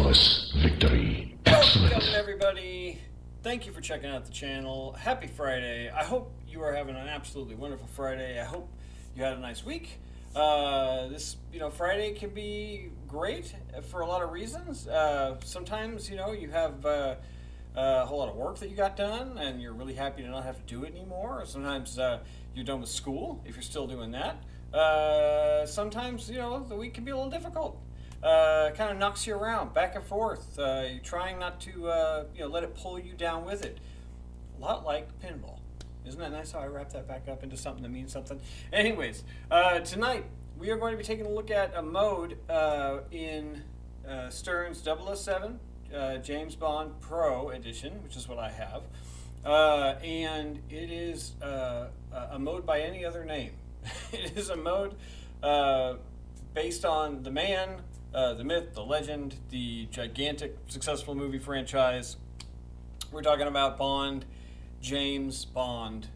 flawless victory. Excellent. Welcome everybody. Thank you for checking out the channel. Happy Friday. I hope you are having an absolutely wonderful Friday. I hope you had a nice week. This Friday can be great for a lot of reasons. Sometimes you have a whole lot of work that you got done and you're really happy to not have to do it anymore. Sometimes you're done with school if you're still doing that. Sometimes the week can be a little difficult. Kind of knocks you around back and forth. You're trying not to let it pull you down with it. A lot like pinball. Isn't that nice how I wrap that back up into something that means something? Anyways, tonight we are going to be taking a look at a mode in Stern's 007 James Bond Pro Edition, which is what I have. And it is a mode by any other name. It is a mode based on the man, the myth, the legend, the gigantic successful movie franchise. We're talking about James Bond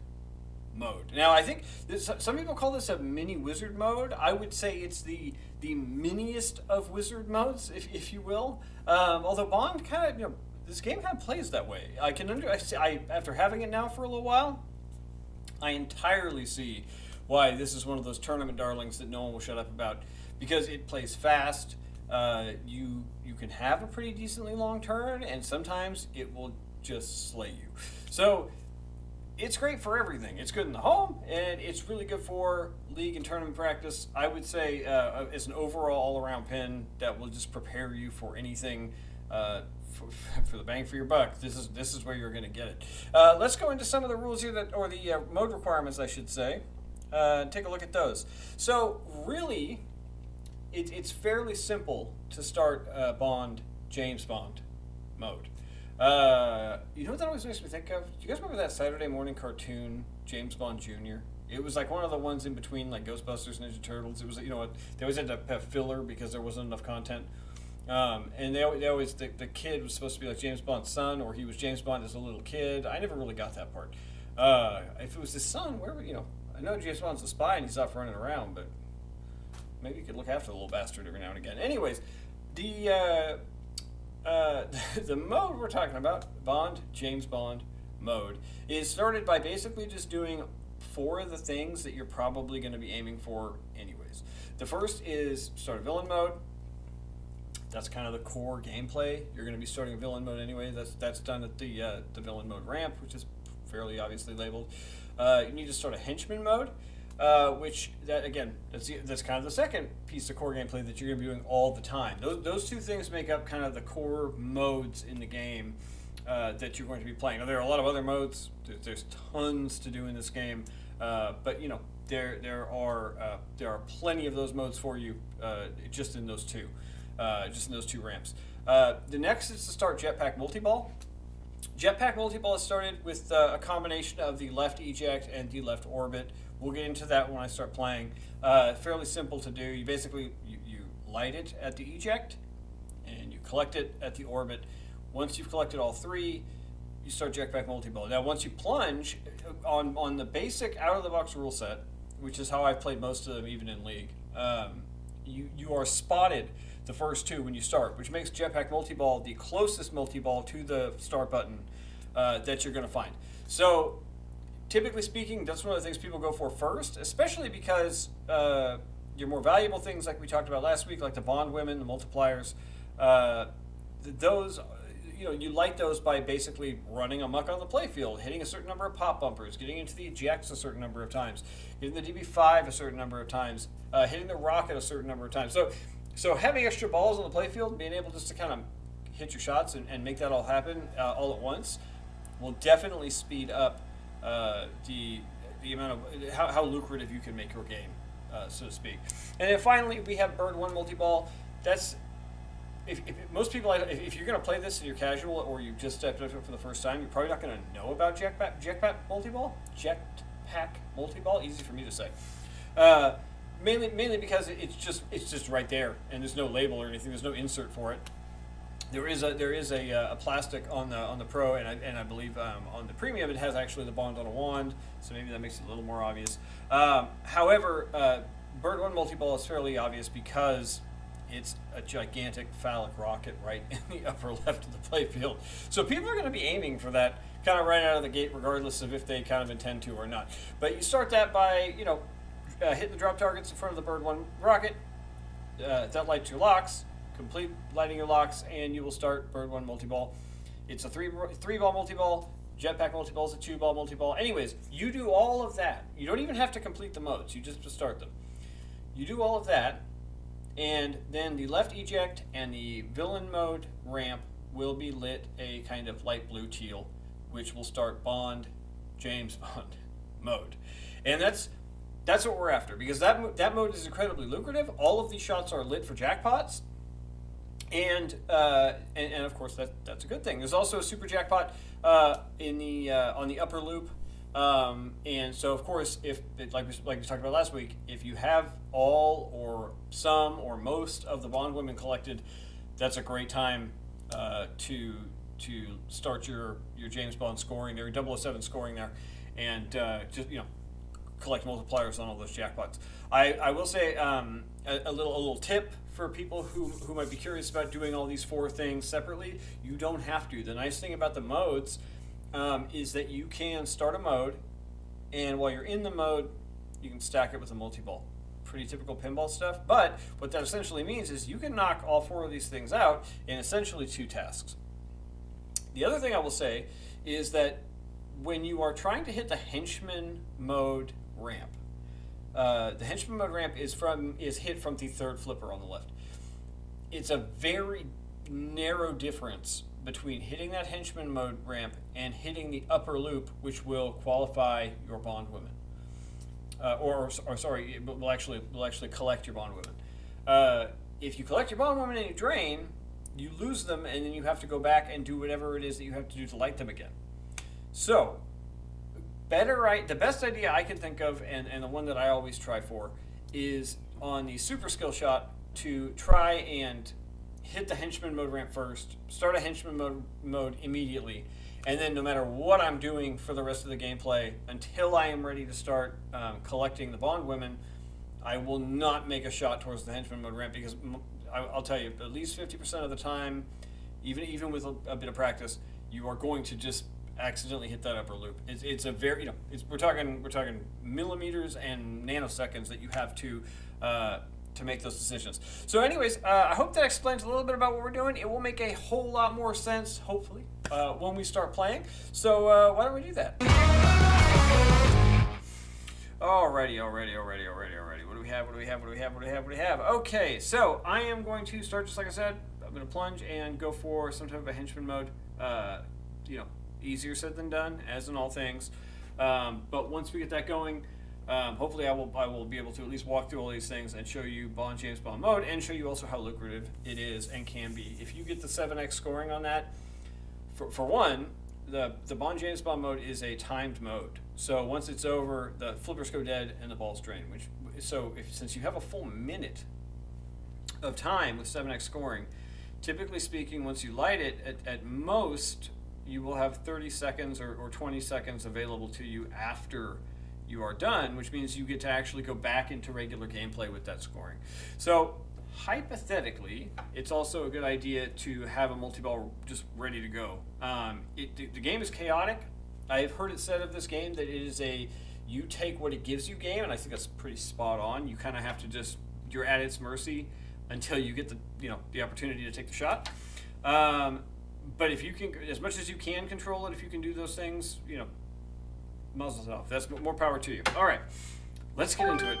mode. Now, I think some people call this a mini wizard mode. I would say it's the miniest of wizard modes, if you will. Although Bond kind of, this game kind of plays that way. After having it now for a little while, I entirely see why this is one of those tournament darlings that no one will shut up about, because it plays fast. You can have a pretty decently long turn, and sometimes it will just slay you. So it's great for everything. It's good in the home, and it's really good for league and tournament practice. I would say it's an overall all-around pin that will just prepare you for anything. For the bang for your buck, this is where you're going to get it. Let's go into some of the rules here, or the mode requirements, I should say. Take a look at those. So really, it's fairly simple to start James Bond mode. You know what that always makes me think of? Do you guys remember that Saturday morning cartoon, James Bond Jr.? It was like one of the ones in between, like Ghostbusters, Ninja Turtles. It was, they always had to have filler because there wasn't enough content. And they always the kid was supposed to be like James Bond's son, or he was James Bond as a little kid. I never really got that part. If it was his son, I know James Bond's a spy and he's off running around, but maybe you could look after the little bastard every now and again. Anyways, the mode we're talking about, James Bond mode, is started by basically just doing 4 of the things that you're probably going to be aiming for anyways. The first is start a villain mode. That's kind of the core gameplay. You're going to be starting a villain mode anyway. That's done at the villain mode ramp, which is fairly obviously labeled. You need to start a henchman mode, that's kind of the second piece of core gameplay that you're going to be doing all the time. Those 2 things make up kind of the core modes in the game that you're going to be playing. Now, there are a lot of other modes. There's tons to do in this game, but there are plenty of those modes for you just in those two. Just in those 2 ramps. The next is to start Jetpack Multiball. Jetpack Multiball is started with a combination of the left eject and the left orbit. We'll get into that when I start playing. Fairly simple to do. You basically you light it at the eject and you collect it at the orbit. Once you've collected all 3, you start Jetpack Multiball. Now, once you plunge on the basic out-of-the-box rule set, which is how I've played most of them, even in League, you are spotted the first 2 when you start, which makes Jetpack Multiball the closest multiball to the start button that you're going to find. So, typically speaking, that's one of the things people go for first, especially because your more valuable things, like we talked about last week, like the Bond women, the multipliers, those, you light those by basically running amok on the playfield, hitting a certain number of pop bumpers, getting into the ejects a certain number of times, hitting the DB5 a certain number of times, hitting the rocket a certain number of times. So having extra balls on the playfield, being able just to kind of hit your shots and make that all happen all at once, will definitely speed up the amount of how lucrative you can make your game, so to speak. And then finally, we have Bird 1 Multiball. That's if most people, if you're going to play this and you're casual or you just stepped up for the first time, you're probably not going to know about Jetpack Multiball. Jetpack Multiball, easy for me to say. Mainly because it's just right there, and there's no label or anything. There's no insert for it. There is a plastic on the Pro, and I believe on the Premium it has actually the Bond on a wand, so maybe that makes it a little more obvious. However, Bird 1 Multiball is fairly obvious because it's a gigantic phallic rocket right in the upper left of the playfield. So people are going to be aiming for that kind of right out of the gate, regardless of if they kind of intend to or not. But you start that by, hitting the drop targets in front of the Bird 1 rocket. That lights your locks, complete lighting your locks, and you will start Bird 1 multi-ball. It's a three-ball multi-ball. Jetpack multi-ball is a 2-ball multi-ball. Anyways, you do all of that. You don't even have to complete the modes. You just start them. You do all of that, and then the left eject and the villain mode ramp will be lit a kind of light blue teal, which will start Bond, James Bond mode. And that's what we're after, because that mode is incredibly lucrative. All of these shots are lit for jackpots. And of course that's a good thing. There's also a super jackpot on the upper loop, and so of course if like we talked about last week, if you have all or some or most of the Bond women collected, that's a great time to start your James Bond scoring, your 007 scoring there, and just collect multipliers on all those jackpots. I will say a little tip for people who might be curious about doing all these 4 things separately. You don't have to. The nice thing about the modes is that you can start a mode, and while you're in the mode, you can stack it with a multi-ball. Pretty typical pinball stuff, but what that essentially means is you can knock all 4 of these things out in essentially 2 tasks. The other thing I will say is that when you are trying to hit the Henchman mode ramp, the Henchman mode ramp is hit from the 3rd flipper on the left. It's a very narrow difference between hitting that Henchman mode ramp and hitting the upper loop, which will qualify your Bond women. Will actually collect your Bond women. If you collect your Bond women and you drain, you lose them, and then you have to go back and do whatever it is that you have to do to light them again. So, the best idea I can think of, and the one that I always try for, is on the super skill shot to try and hit the Henchman mode ramp first, start a Henchman mode immediately, and then no matter what I'm doing for the rest of the gameplay, until I am ready to start collecting the Bond women, I will not make a shot towards the Henchman mode ramp, because I'll tell you, at least 50% of the time, even with a bit of practice, you are going to just accidentally hit that upper loop. It's a very, we're talking millimeters and nanoseconds that you have to make those decisions. So anyways, I hope that explains a little bit about what we're doing. It will make a whole lot more sense, hopefully, when we start playing. So why don't we do that? Alrighty. What do we have? Okay, so I am going to start just like I said. I'm going to plunge and go for some type of a henchman mode. Easier said than done, as in all things. But once we get that going, hopefully I will be able to at least walk through all these things and show you James Bond mode, and show you also how lucrative it is and can be. If you get the 7x scoring on that, for one, the James Bond mode is a timed mode. So once it's over, the flippers go dead and the balls drain. Since you have a full minute of time with 7x scoring, typically speaking, once you light it, at most, you will have 30 seconds or 20 seconds available to you after you are done, which means you get to actually go back into regular gameplay with that scoring. So hypothetically, it's also a good idea to have a multi-ball just ready to go. The game is chaotic. I've heard it said of this game that it is you take what it gives you game, and I think that's pretty spot on. You kind of have to you're at its mercy until you get the opportunity to take the shot. But if you can, as much as you can control it, if you can do those things, muzzle it off. That's more power to you. All right, let's get into it.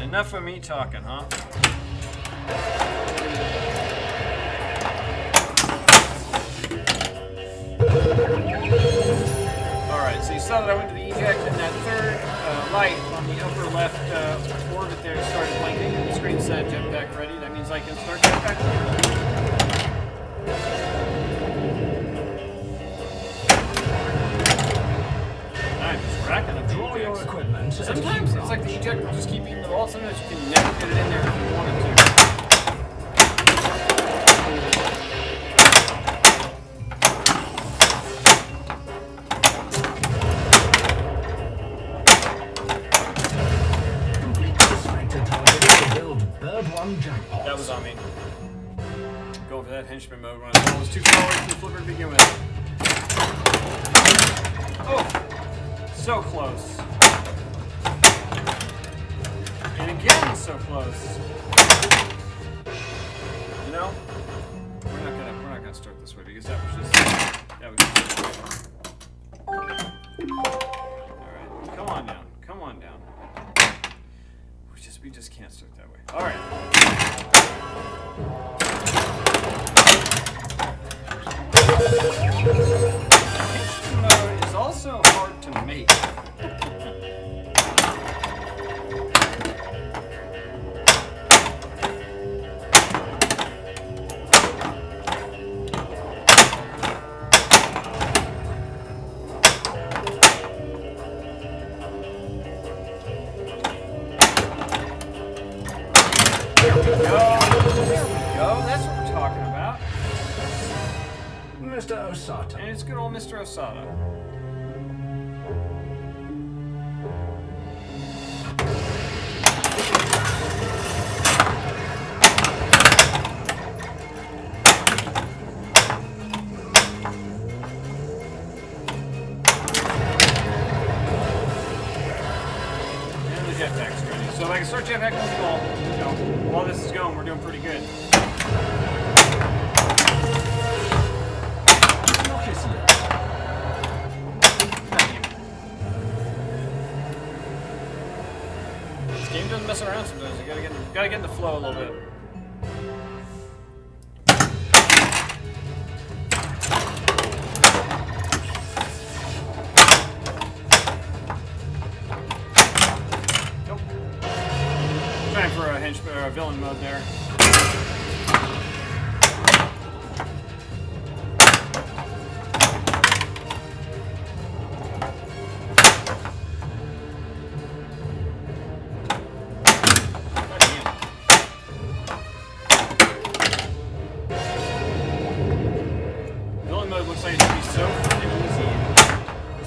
Enough of me talking, huh? All right, so you saw that I went to the eject, and that third light on the upper left orbit there started blinking, and the screen said jetpack ready. That means I can start jetpack. I'm just racking up the ejects. Equipment. Sometimes it's like the eject will just keep eating the ball. Sometimes you can never get it in there if you wanted to. one jackpot. That was on me. Going for that henchman mode when I was too far away from the flipper to begin with. Oh! So close. And again, so close. You know, we're not gonna start this way because that was just. Alright, come on down. Come on down. We just can't start that way. Alright. Henchman mode is also hard to make. Mr. Osata. And it's good old Mr. Osata. And the jetpack's ready. So if I can start jetpack multi-ball, you know, while this is going, we're doing pretty good. Game doesn't mess around sometimes. You gotta get in the flow a little bit. Nope. Trying for a henchman or a villain mode there. Looks like it should be so freaking easy.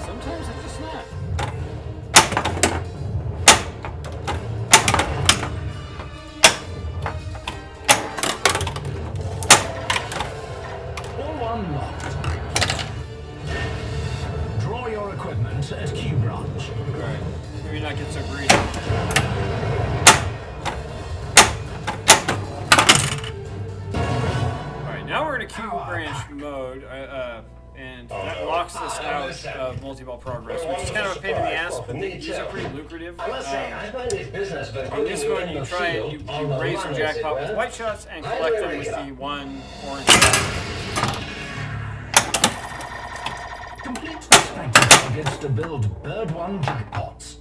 Sometimes it's just not. All unlocked. Draw your equipment at Q branch. Alright. Maybe not get so greedy. Now we're in a Q branch mode, and that locks us out of multi-ball progress, which is kind of a pain in the ass, but these are pretty lucrative. In this mode, you try and you raise your jackpot with white shots and collect them with the one orange shot. Complete the strength targets to build Bird 1 jackpots.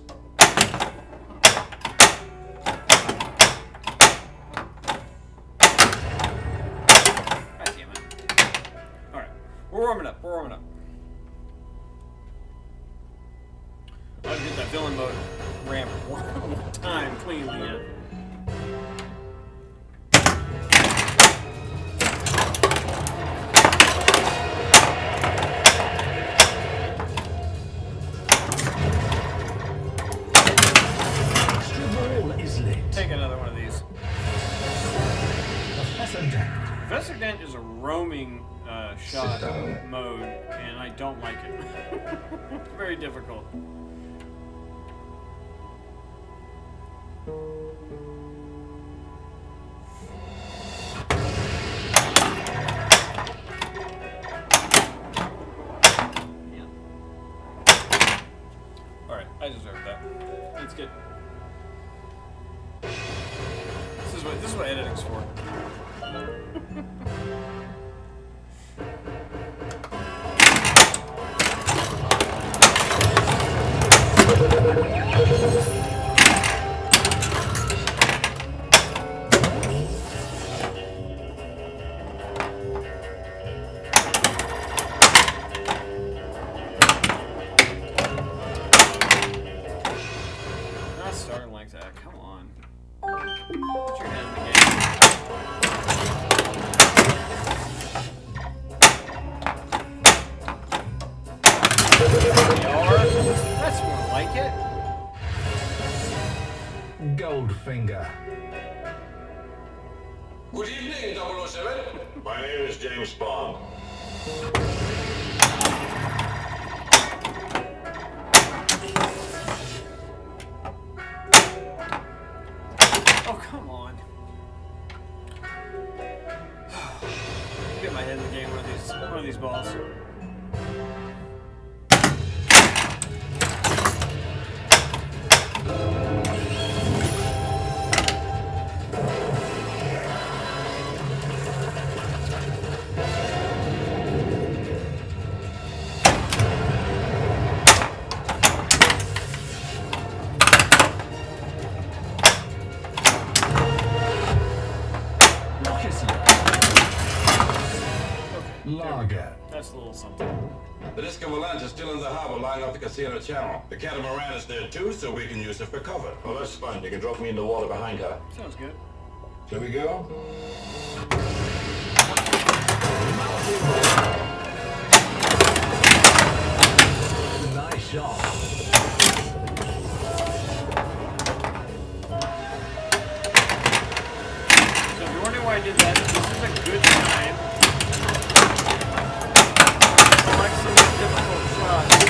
We're warming up. I'll get that villain mode ramp one more time cleanly in. Extra ball is lit. Take another one of these. Professor Dent. Professor Dent is a roaming shot mode, and I don't like it. It's very difficult. Yeah. Alright, I deserve that. Let's get. This is what editing's for. Not starting like that. Come on. Put your head in the game. That's more like it. Goldfinger. Good evening, 007. My name is James Bond. Oh, come on. Get my head in the game one of these balls. Lager. That's a little something. The Disco Volante is still in the harbor lying off the casino channel. The catamaran is there too, so we can use it for cover. Oh, that's fine. You can drop me in the water behind her. Sounds good. Shall we go? Nice shot. So if you're wondering why I did that, this is a good time. Select some difficult shots.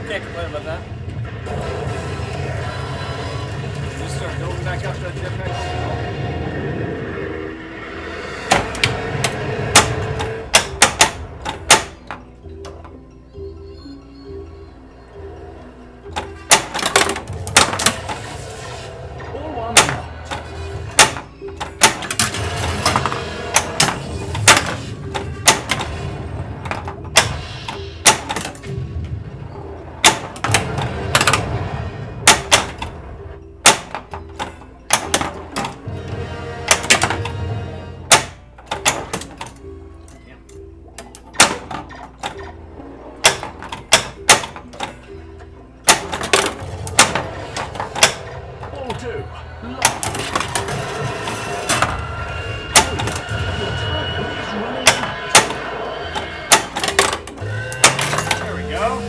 Can't complain about that. Just start building back up that jetpack. All one shot. All two. There we go.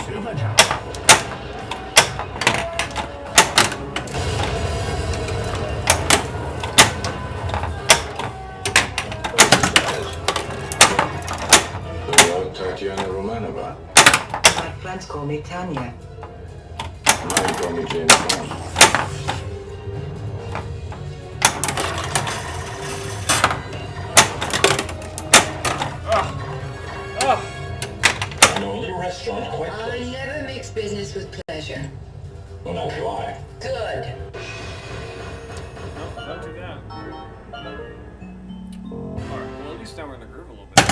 Super jump. Hello, Tatiana Romanova. My friends call me Tanya. Mine call me James Bond. I know a little restaurant quite I close. never mix business with pleasure. Well, now do I. Good. Nope, don't do that. Alright, well at least now we're in the groove a little bit.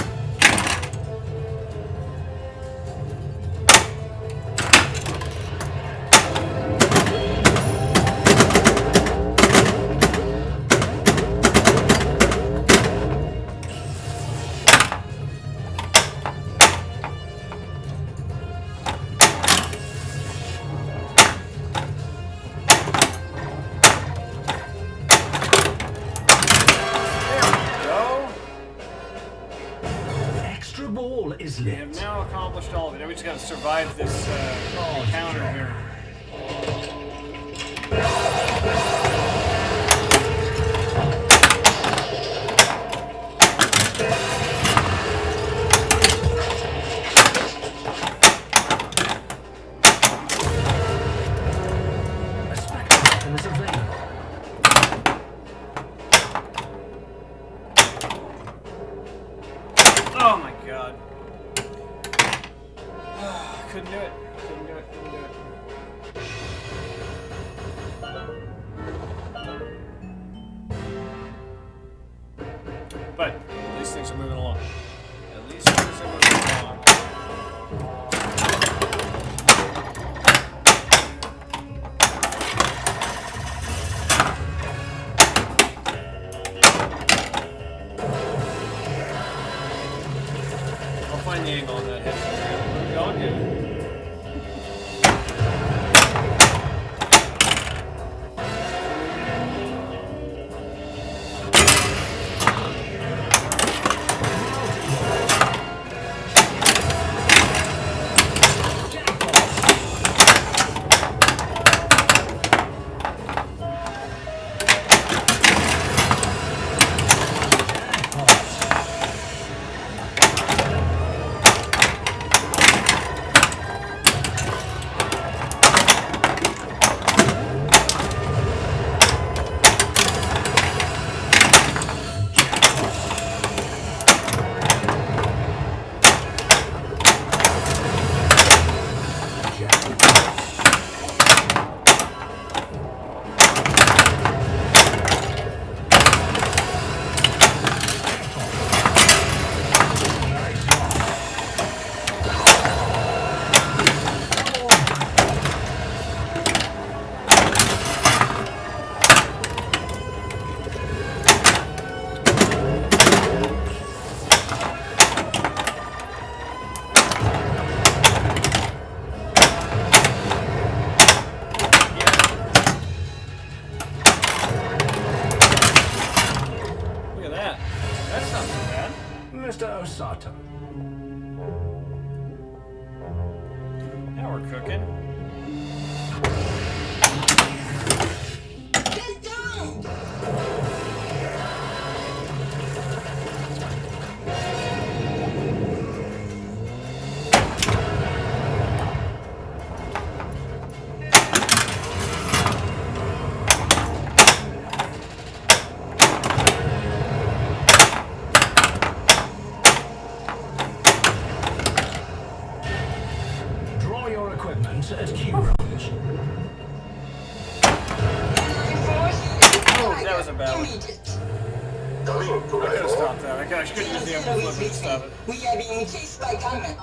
Extra ball is We have lit. now accomplished all of it. Now we just gotta survive this encounter here. A spectrum is available. things are moving along. At least things are moving along. I'll find the angle on that head. Where we all get. Mr. Osato. Now we're cooking. Get down! Draw your equipment at Q range. Oh, that was a bad one. I could have stopped that. I could have used the upper flip to stop it. We are being chased by gunmen.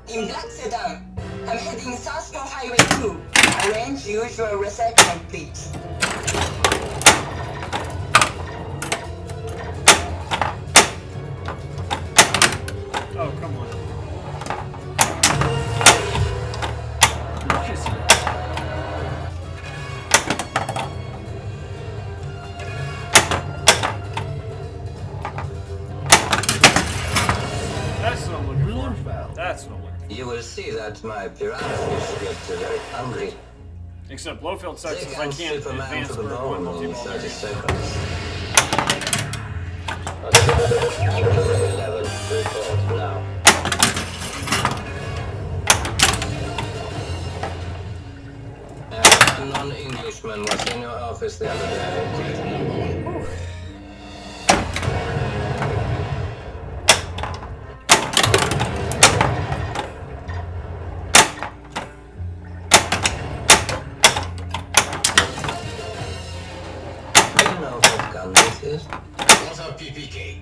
In black sedan. I'm heading south on Highway 2. Arrange usual reception, please. Oh, come on. Kiss it. That's what I'm looking Blood for. valve. That's what I'm looking for. You will see that my piranha fish get very hungry. Except Blowfield sucks They since I can can't slip a man advance to the for bone one in multi-ball. 30 seconds. Level report now. A non-Englishman was in your office the other day. Do you know what gun this is? What's up, PPK?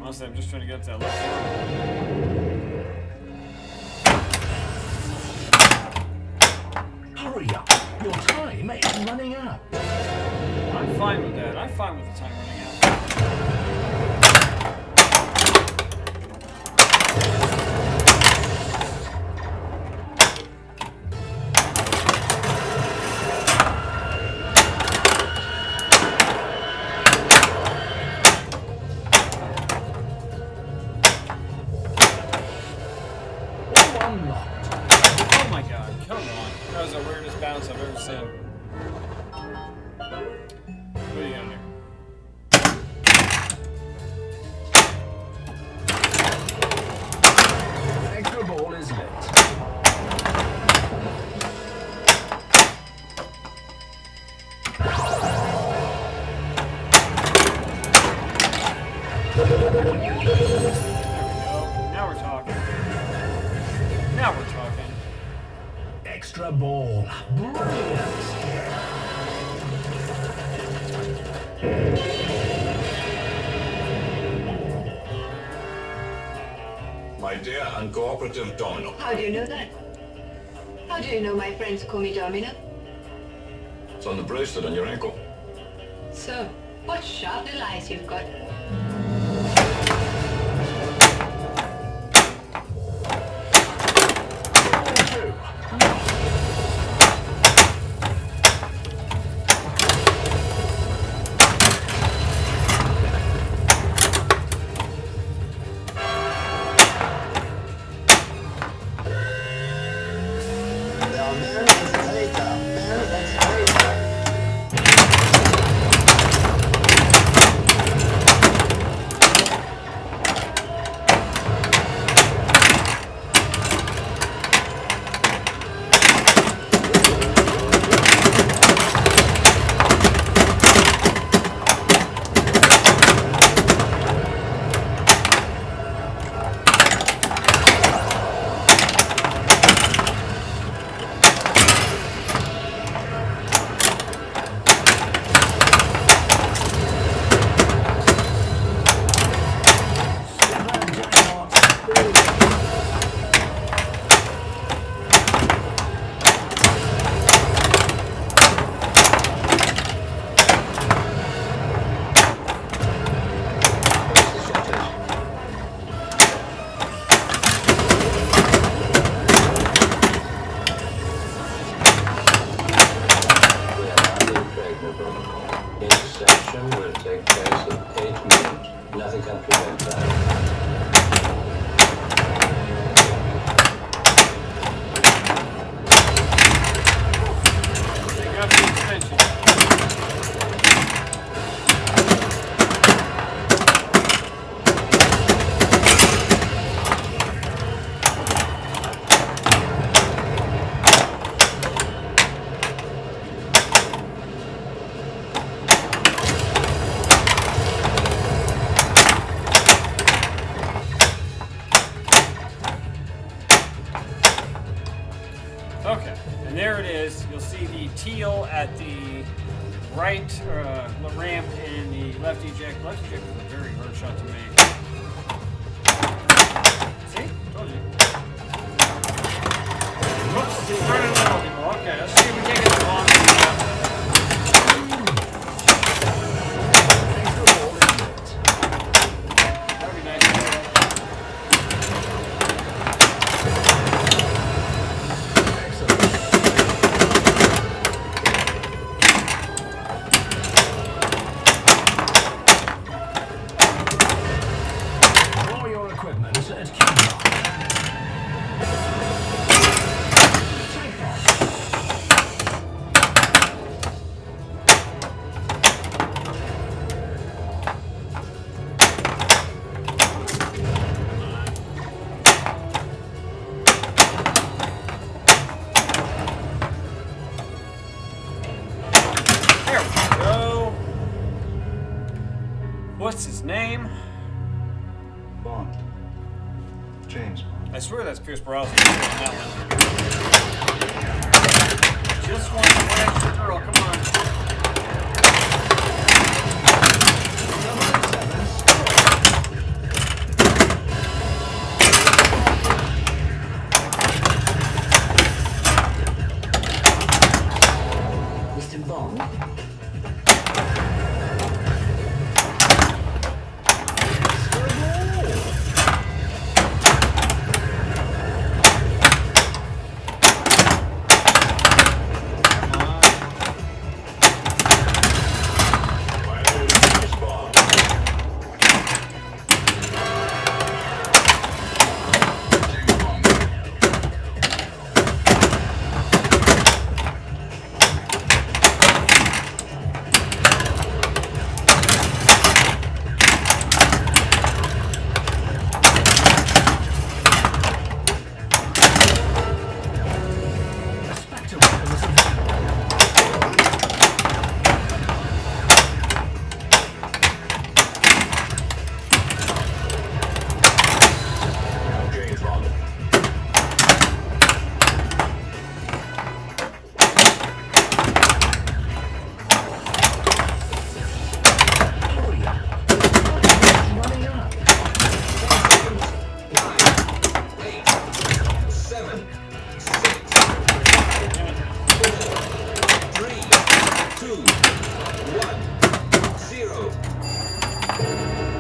Honestly, I'm just trying to get to that left arm. Hurry up. Your time is running out. I'm fine with that. I'm fine with the time running out. One locked. Oh my god, come on. That was the weirdest bounce I've ever seen. What are you gonna do? Extra ball is lit. There we go. Now we're talking. Now we're talking. Extra a ball. Brilliant. My dear uncooperative Domino. How do you know that? How do you know my friends call me Domino? It's on the bracelet on your ankle. So, what sharp little eyes you've got. Interception will take place in 8 minutes. Nothing can prevent that. Take out the extension. Okay, and there it is. You'll see the teal at the right ramp and the left eject. Left eject is a very hard shot to make. See? Told you. Whoops, started a little people. Okay, let's see if we can get the long That'd be nice. All your equipment at Pinball. Take off. There we go. What's his name? Bond. James Bond. I swear that's Pierce Brosnan. Just one extra girl, come on. Mr. Bond?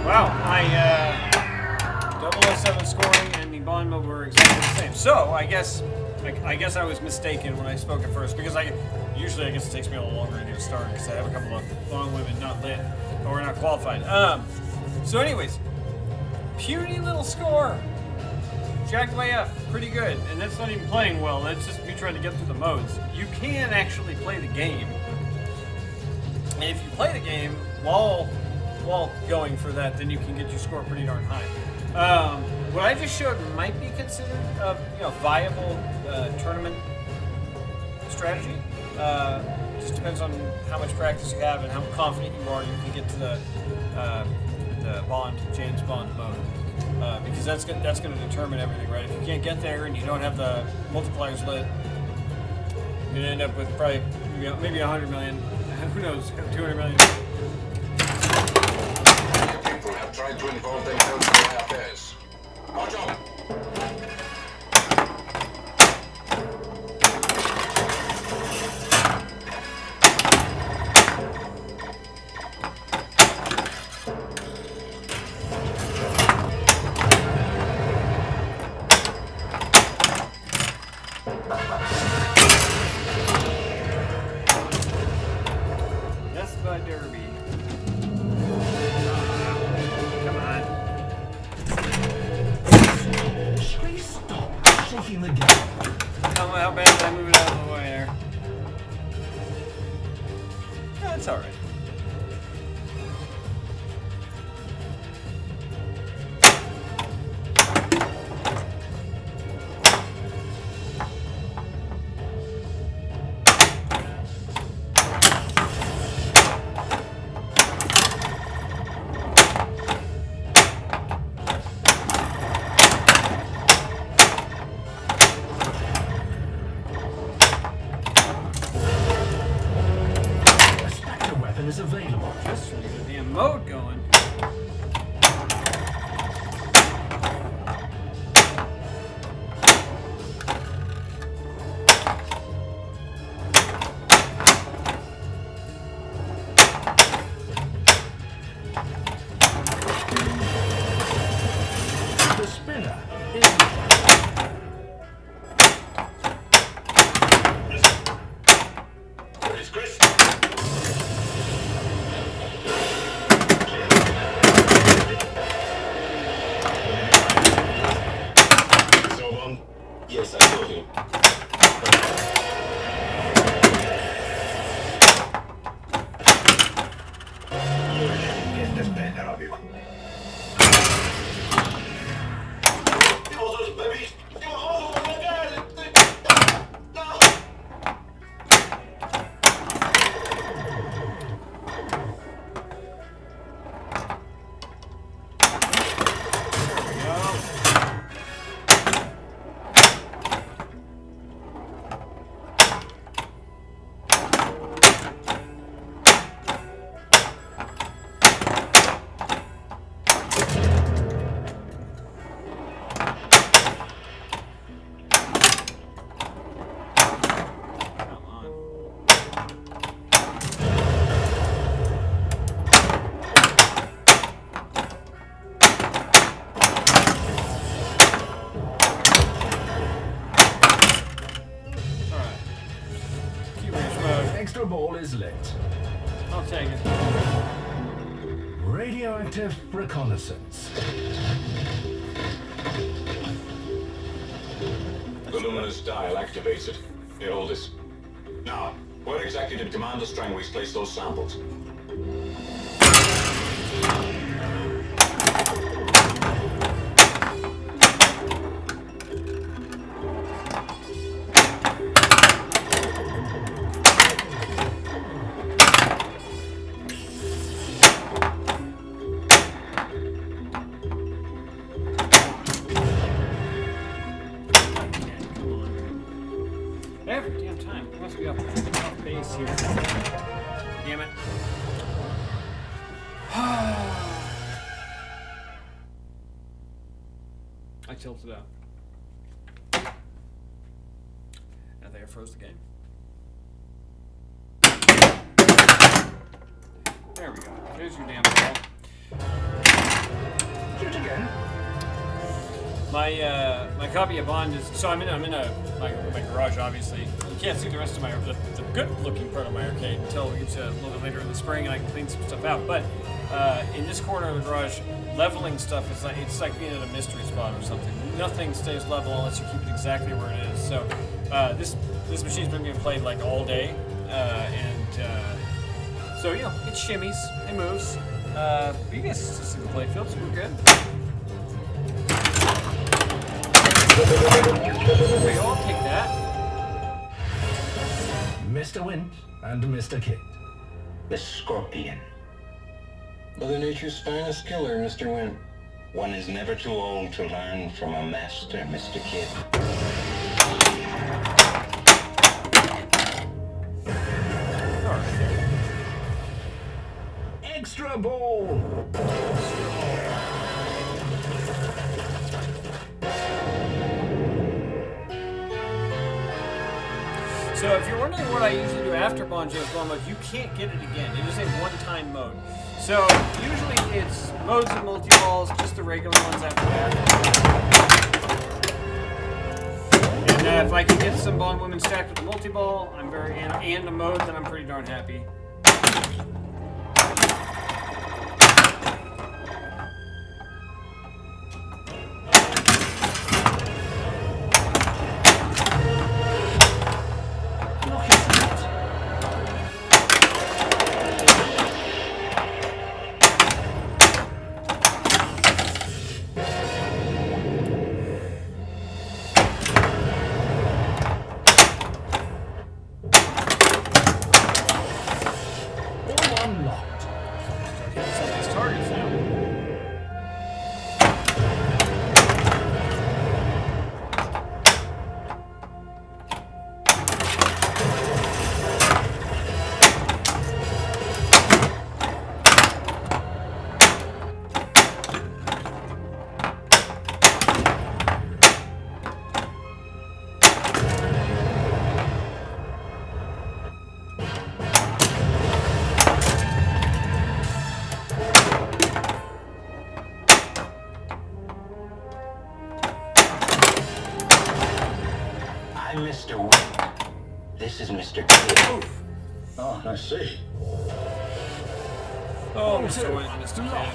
Wow, my 007 scoring and the bond mode were exactly the same. So I guess I was mistaken when I spoke at first, because usually I guess it takes me a little longer to get started because I have a couple of long women not lit or not qualified. So anyways, puny little score. Jacked by F, pretty good, and that's not even playing well. That's just me trying to get through the modes. You can actually play the game, and if you play the game while going for that, then you can get your score pretty darn high. What I just showed might be considered a viable tournament strategy. Just depends on how much practice you have and how confident you are you can get to the James Bond mode. Because that's going to determine everything, right? If you can't get there and you don't have the multipliers lit, you're going to end up with probably maybe 100 million. Who knows? 200 million. People have tried to involve themselves in my affairs. Watch out! That's by Derby. Come on. Please stop shaking the game. How bad did I move it out of the way there? That's alright. A Spectre weapon is available. Just trying to get a damn mode going. The spinner is Where is Chris? So, yes, I saw him. Get this better of you. extra ball is lit. I'll take it. Radioactive reconnaissance. The luminous dial activated. Here, hold this. Now, where exactly did Commander Strangways place those samples? Every damn time. It must be off base here. Damn it. I tilted out. I think I froze the game. There we go. There's your damn ball. my copy of Bond is so I'm in my garage. Obviously, you can't see the rest of the good looking part of my arcade until we get to a little bit later in the spring and I can clean some stuff out. But in this corner of the garage, leveling stuff is like it's like being at a mystery spot or something. Nothing stays level unless you keep it exactly where it is. So this machine's been being played like all day, so you know it shimmies, it moves. But you guys see the play fields, we're good. There you go, I'll take that. Mr. Wint and Mr. Kid. The Scorpion. Mother Nature's finest killer, Mr. Wynn. One is never too old to learn from a master, Mr. Kid. Extra ball! So if you're wondering what I usually do after Bon James Bond mode, you can't get it again. It is a one-time mode. So usually it's modes and multi-balls, just the regular ones after that. And if I can get some Bond women stacked with the multi-ball, I'm and a mode, then I'm pretty darn happy. Mr. Wynn. This is Mr. Kid. Oh, I see. Oh, Mr. Wynn, Mr. Kid.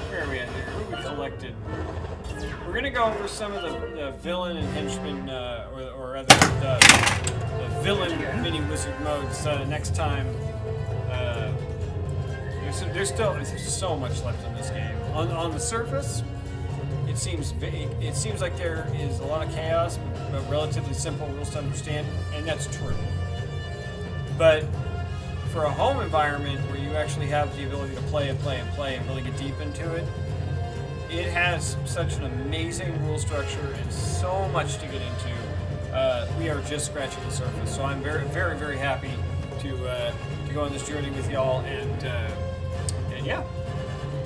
Where are we at here? Who we collected? We're gonna go over some of the villain and henchman, or rather the villain mini wizard modes next time. There's so much left in this game. On the surface, it seems like there is a lot of chaos, but relatively simple rules to understand, and that's true. But for a home environment where you actually have the ability to play and really get deep into it, it has such an amazing rule structure and so much to get into. We are just scratching the surface, so I'm very, very, very happy to go on this journey with y'all, and yeah,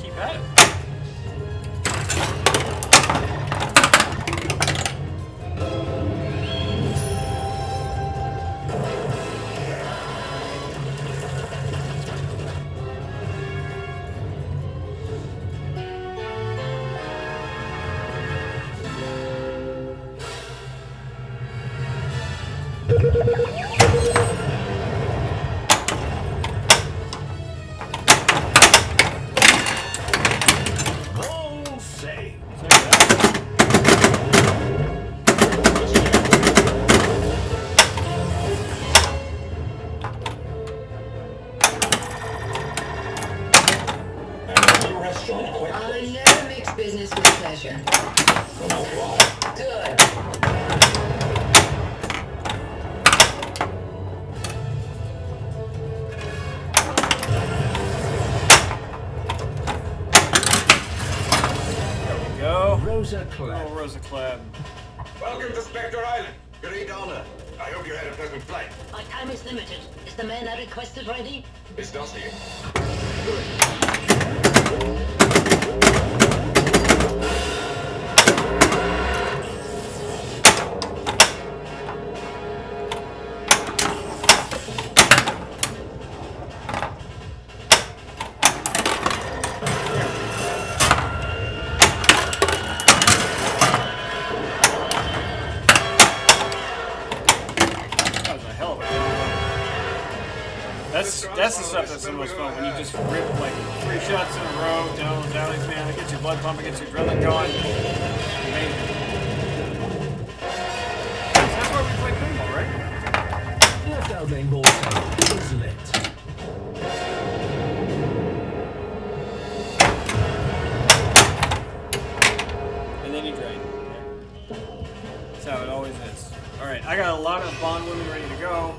keep at it. Rosa Clab. Welcome to Spectre Island. Great honor. I hope you had a pleasant flight. My time is limited. Is the man I requested ready? It's dossier. That's the stuff that's the most fun, when you just rip like 3 shots in a row down those alleys, man. It gets your blood pumping, gets your adrenaline going. Amazing. That's why we play pinball, right? Left elbowing ball tail is lit. And then you drain. That's how it always is. Alright, I got a lot of Bond women ready to go.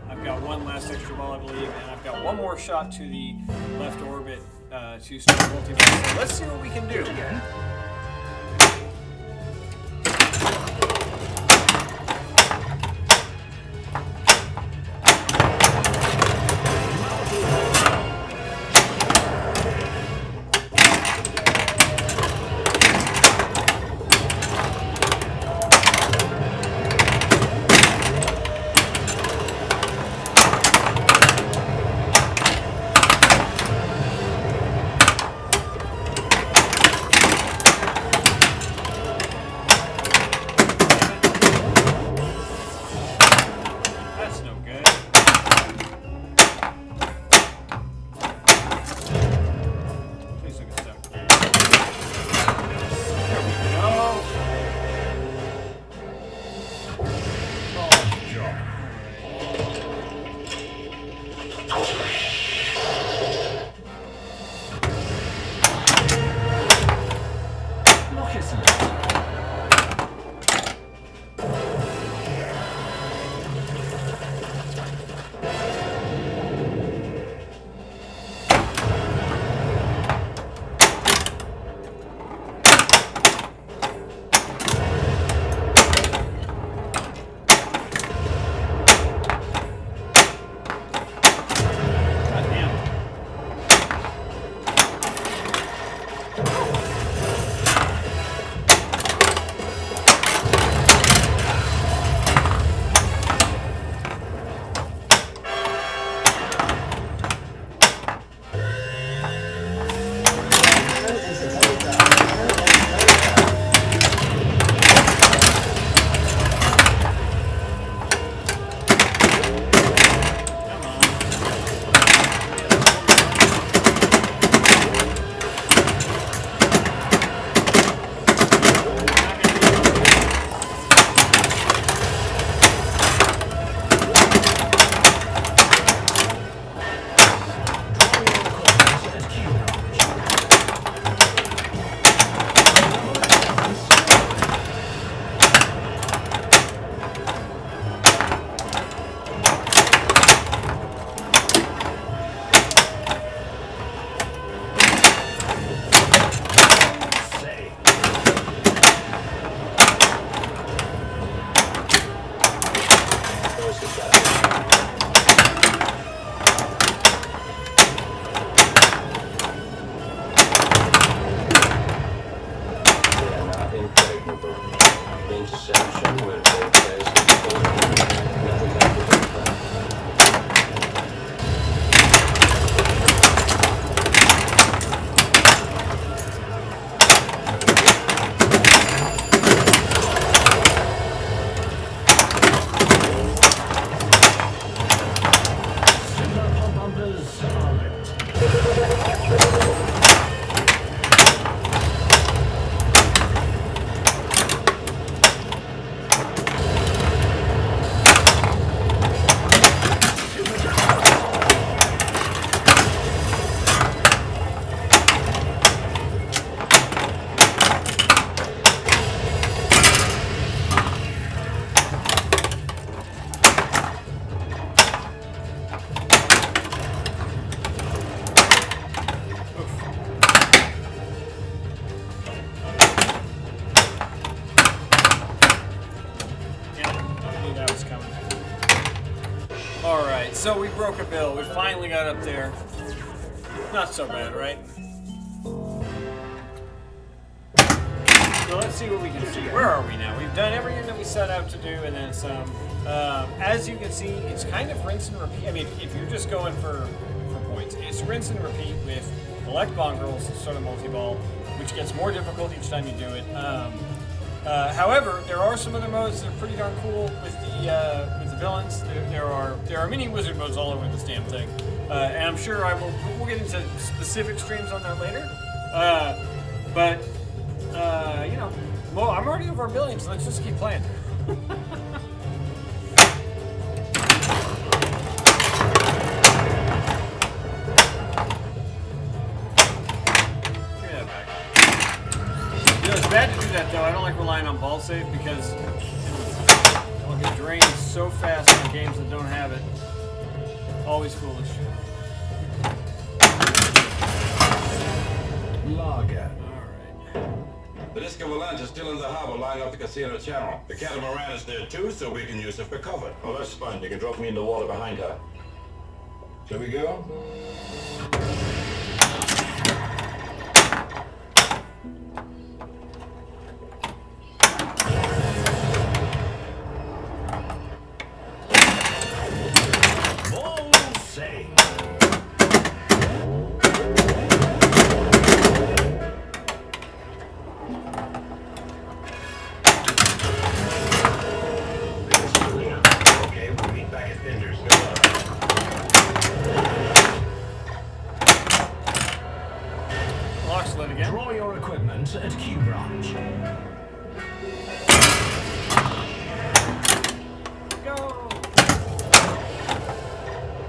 I've got one last extra ball, I believe, and I've got one more shot to the left orbit to start multi-ball. So let's see what we can do. Again. So we broke a bill. We finally got up there. Not so bad, right? So let's see what we can see. Where are we now? We've done everything that we set out to do, and then some. As you can see, it's kind of rinse and repeat. I mean, if you're just going for points, it's rinse and repeat with elect bond girls, sort of multi-ball, which gets more difficult each time you do it. However, there are some other modes that are pretty darn cool with the villains. There are many wizard modes all over this damn thing, and I'm sure we'll get into specific streams on that later. But you know, I'm already over 1 billion, so let's just keep playing. It's bad to do that though. I don't like relying on ball save because I'll get drained so fast in games that don't have it. Always foolish. Lager. The Disco Volante is still in the harbor lying off the casino channel. The catamaran is there too, so we can use it for cover. Oh, that's fine. You can drop me in the water behind her. Shall we go? Draw your equipment at Q branch. Go!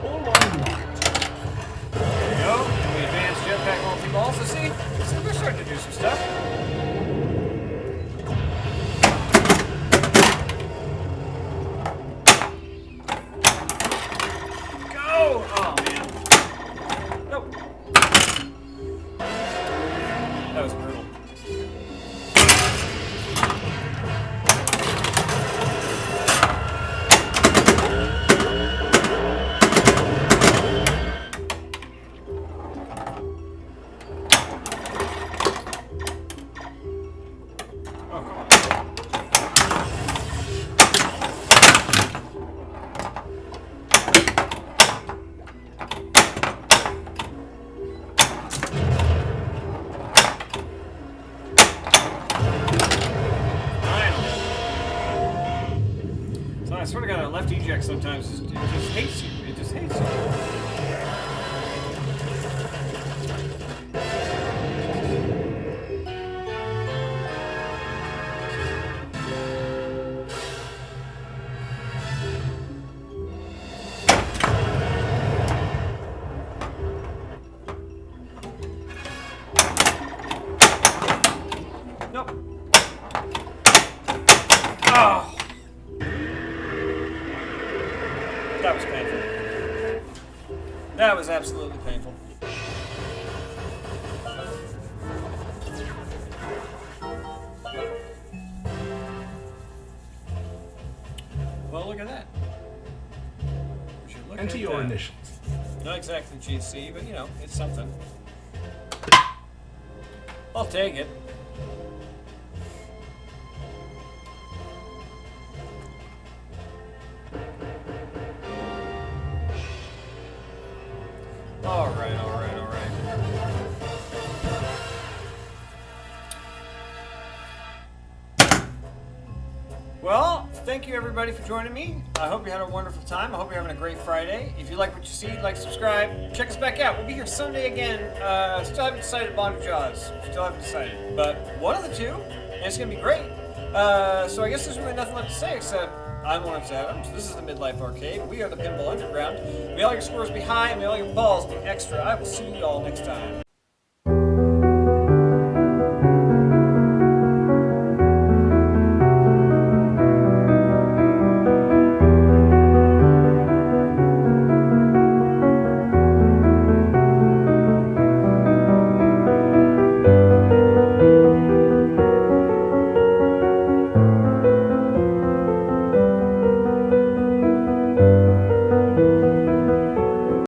All one locked. There we go. And we advance jetpack multi-ball. So see, we're starting to do some stuff. Go! Oh man. Nope. That was brutal. I swear to God, a left eject sometimes it just hates you. It just hates you. Nope. Oh. That was painful. That was absolutely painful. Well, look at that. Enter your initials. Not exactly GC, but you know, it's something. I'll take it. All right. Well, thank you everybody for joining me. I hope you had a wonderful time. I hope you're having a great Friday. If you like what you see, like, subscribe. Check us back out. We'll be here Sunday again. Still haven't decided Bond or Jaws. Still haven't decided. But one of the two, and it's going to be great. So I guess there's really nothing left to say except I'm Lawrence Adams. This is the Midlife Arcade. We are the Pinball Underground. May all your scores be high and may all your balls be extra. I will see you all next time.